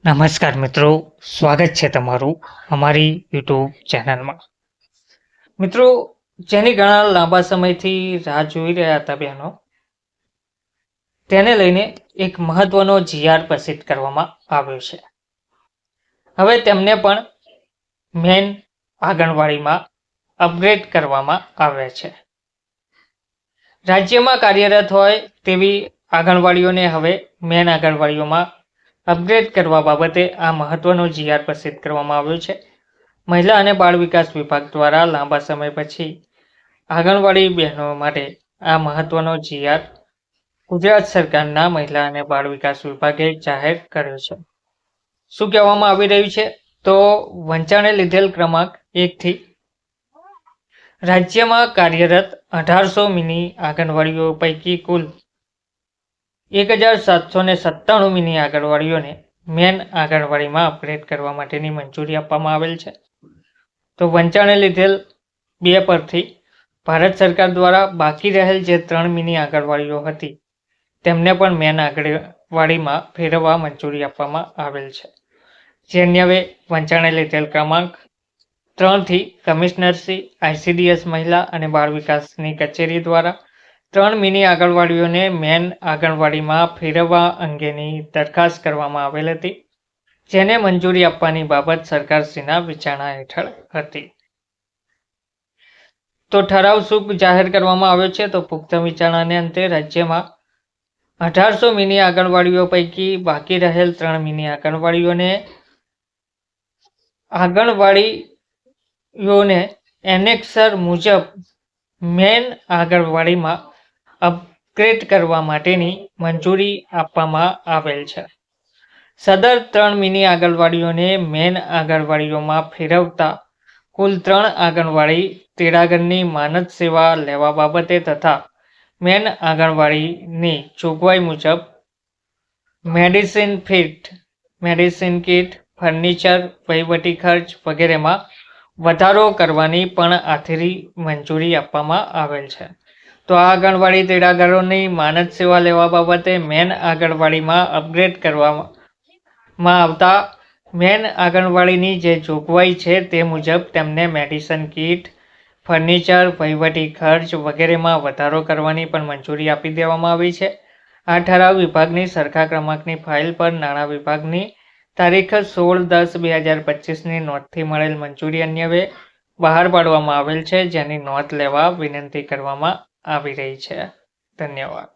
નમસ્કાર મિત્રો, સ્વાગત છે તમારું અમારી યુટ્યુબ ચેનલમાં. મિત્રો, જેની ઘણા લાંબા સમયથી રાહ જોઈ રહ્યા હતા બહેનો, તેને લઈને એક મહત્વનો જીઆર પ્રસિદ્ધ કરવામાં આવ્યો છે. હવે તેમને પણ મેન આંગણવાડીમાં અપગ્રેડ કરવામાં આવ્યા છે. રાજ્યમાં કાર્યરત હોય તેવી આંગણવાડીઓને હવે મેન આંગણવાડીઓમાં અપગ્રેડ કરવા બાબતે આ મહત્વનો જીઆર પ્રસિદ્ધ કરવામાં આવ્યો છે. મહિલા અને બાળ વિકાસ વિભાગ દ્વારા લાંબા સમય પછી આંગણવાડી બહેનો માટે આ મહત્વનો જીઆર ગુજરાત સરકારના મહિલા અને બાળ વિકાસ વિભાગે જાહેર કર્યો છે. શું કહેવામાં આવી રહ્યું છે? તો વંચાણે લીધેલ ક્રમાંક 1 થી રાજ્યમાં કાર્યરત 1800 મિની આંગણવાડીઓ પૈકી કુલ 1797 મિની આંગણવાડીઓને મેન આંગણવાડીમાં અપગ્રેડ કરવા માટેની મંજૂરી આપવામાં આવેલ છે. તો વંચાણે લીધેલ 2 પરથી ભારત સરકાર દ્વારા બાકી રહેલ જે 3 મિની આંગણવાડીઓ હતી તેમને પણ મેન આંગણવાડીમાં ફેરવવા મંજૂરી આપવામાં આવેલ છે. જે અન્યવે વંચાણે લીધેલ ક્રમાંક 3 થી કમિશનરશ્રી ICDS મહિલા અને બાળ વિકાસની કચેરી દ્વારા 3 મિની આંગણવાડીઓને મેન આંગણવાડીમાં ફેરવવા અંગેની દરખાસ્ત કરવામાં આવેલ હતી, જેને મંજૂરી આપવાની બાબત સરકારશ્રીના વિચારણા હેઠળ હતી. તો ઠરાવ શું જાહેર કરવામાં આવ્યો છે? તો પુખ્ત વિચારણાને અંતે રાજ્યમાં 1800 મિની આંગણવાડીઓ પૈકી બાકી રહેલ 3 મિની આંગણવાડીઓને એનેક્સર મુજબ મેન આંગણવાડીમાં અપગ્રેડ કરવા માટેની મંજૂરી આપવામાં આવેલ છે. સદર 3 મિની આંગણવાડીઓને મેન આંગણવાડીઓમાં ફેરવતા કુલ 3 આંગણવાડી તેડાગરની માનદ સેવા લેવા બાબતે તથા મેન આંગણવાડીની જોગવાઈ મુજબ મેડિસિન કીટ, ફર્નિચર, વહીવટી ખર્ચ વગેરેમાં વધારો કરવાની પણ આખરી મંજૂરી આપવામાં આવેલ છે. તો આ આંગણવાડી તેડાગરોની માનદ સેવા લેવા બાબતે મેન આંગણવાડીમાં અપગ્રેડ કરવામાં આવતા મેન આંગણવાડીની જે જોગવાઈ છે તે મુજબ તેમને મેડિસિન કીટ, ફર્નિચર, વહીવટી ખર્ચ વગેરેમાં વધારો કરવાની પણ મંજૂરી આપી દેવામાં આવી છે. આ ઠરાવ વિભાગની સરખા ક્રમાંકની ફાઇલ પર નાણાં વિભાગની તારીખ 16/10/2025ની નોંધથી મળેલ મંજૂરી અન્યવે બહાર પાડવામાં આવેલ છે, જેની નોંધ લેવા વિનંતી કરવામાં આવી રહી છે. ધન્યવાદ.